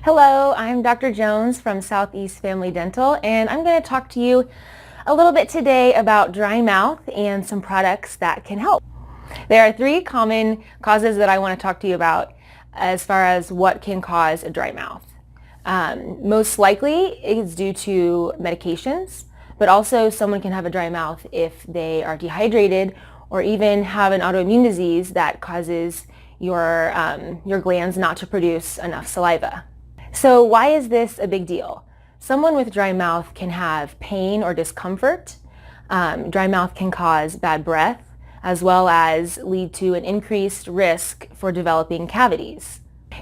Hello, I'm Dr. Jones from Southeast Family Dental, and I'm going to talk to you a little bit today about dry mouth and some products that can help. There are three common causes that I want to talk to you about as far as what can cause a dry mouth. Most likely it's due to medications, but also someone can have a dry mouth if they are dehydrated or even have an autoimmune disease that causes your glands not to produce enough saliva. So why is this a big deal? Someone with dry mouth can have pain or discomfort. Dry mouth can cause bad breath, as well as lead to an increased risk for developing cavities.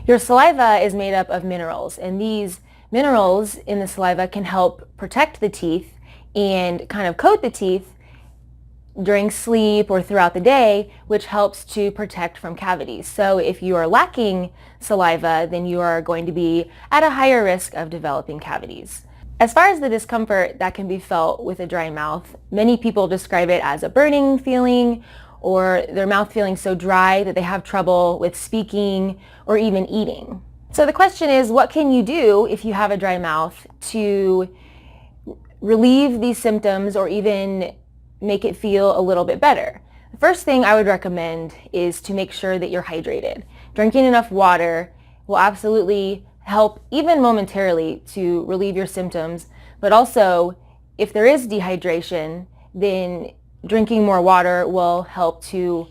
Your saliva is made up of minerals, and these minerals in the saliva can help protect the teeth and kind of coat the teeth during sleep or throughout the day, which helps to protect from cavities. So if you are lacking saliva, then you are going to be at a higher risk of developing cavities. As far as the discomfort that can be felt with a dry mouth, many people describe it as a burning feeling or their mouth feeling so dry that they have trouble with speaking or even eating. So the question is, what can you do if you have a dry mouth to relieve these symptoms or even make it feel a little bit better? The first thing I would recommend is to make sure that you're hydrated. Drinking enough water will absolutely help, even momentarily, to relieve your symptoms, but also if there is dehydration, then drinking more water will help to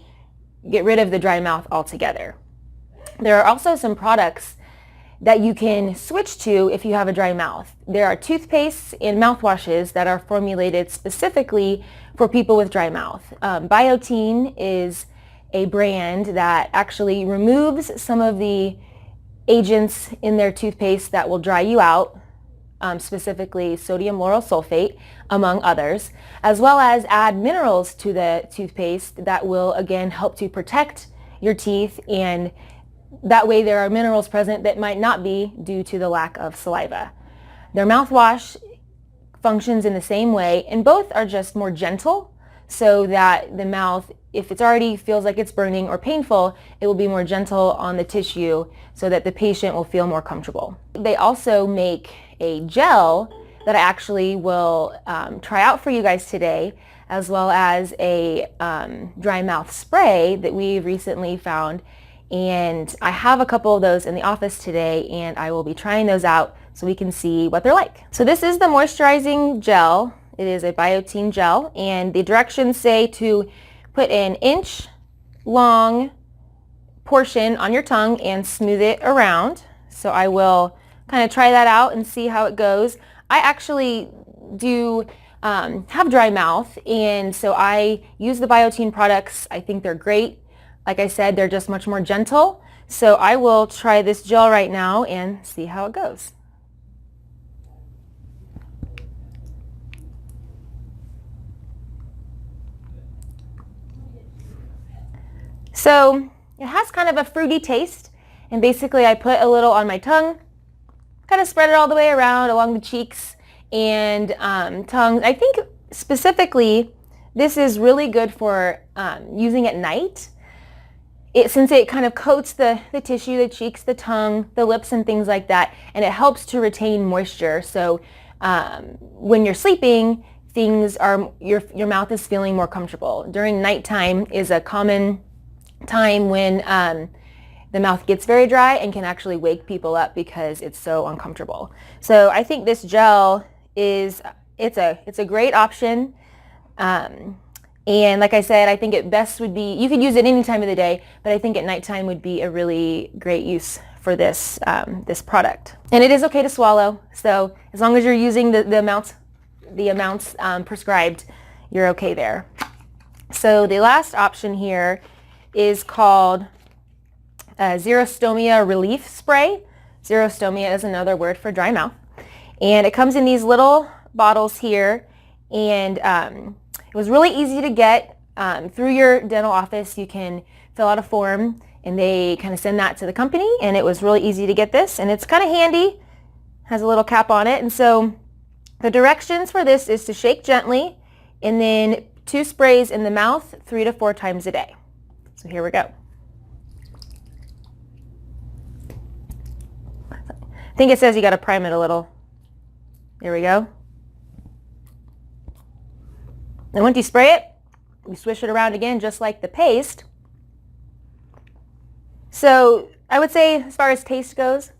get rid of the dry mouth altogether. There are also some products that you can switch to if you have a dry mouth. There are toothpastes and mouthwashes that are formulated specifically for people with dry mouth. Biotene is a brand that actually removes some of the agents in their toothpaste that will dry you out, specifically sodium lauryl sulfate, among others, as well as add minerals to the toothpaste that will again help to protect your teeth, and that way there are minerals present that might not be due to the lack of saliva. Their mouthwash functions in the same way, and both are just more gentle so that the mouth, if it already feels like it's burning or painful, it will be more gentle on the tissue so that the patient will feel more comfortable. They also make a gel that I actually will try out for you guys today, as well as a dry mouth spray that we recently found. And I have a couple of those in the office today, and I will be trying those out so we can see what they're like. So this is the Moisturizing Gel. It is a Biotene gel, and the directions say to put an inch-long portion on your tongue and smooth it around. So I will kind of try that out and see how it goes. I actually do have dry mouth, and so I use the Biotene products. I think they're great. Like I said, they're just much more gentle. So I will try this gel right now and see how it goes. So it has kind of a fruity taste, and basically I put a little on my tongue, kind of spread it all the way around along the cheeks and tongue. I think specifically this is really good for using at night. Since it kind of coats the tissue, the cheeks, the tongue, the lips, and things like that, and it helps to retain moisture. So when you're sleeping, your mouth is feeling more comfortable. During nighttime is a common time when the mouth gets very dry and can actually wake people up because it's so uncomfortable. So I think this gel it's a great option. And like I said, I think it best would be, you could use it any time of the day, but I think at nighttime would be a really great use for this product. And it is okay to swallow, so as long as you're using the amounts prescribed, you're okay there. So the last option here is called Xerostomia Relief Spray. Xerostomia is another word for dry mouth. And it comes in these little bottles here, and it was really easy to get through your dental office. You can fill out a form and they kind of send that to the company, and it was really easy to get this, and it's kind of handy. Has a little cap on it. And so the directions for this is to shake gently and then 2 sprays in the mouth 3 to 4 times a day. So here we go. I think it says you got to prime it a little. There we go. And once you spray it, you swish it around again just like the paste. So I would say as far as taste goes,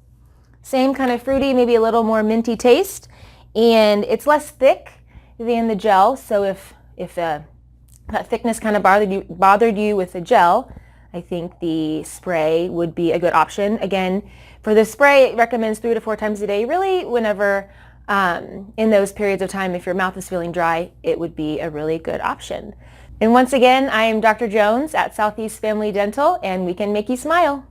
same kind of fruity, maybe a little more minty taste, and it's less thick than the gel. So if that thickness kind of bothered you with the gel, I think the spray would be a good option. Again, for the spray, it recommends 3 to 4 times a day. Really, whenever in those periods of time, if your mouth is feeling dry, it would be a really good option. And once again, I am Dr. Jones at Southeast Family Dental, and we can make you smile.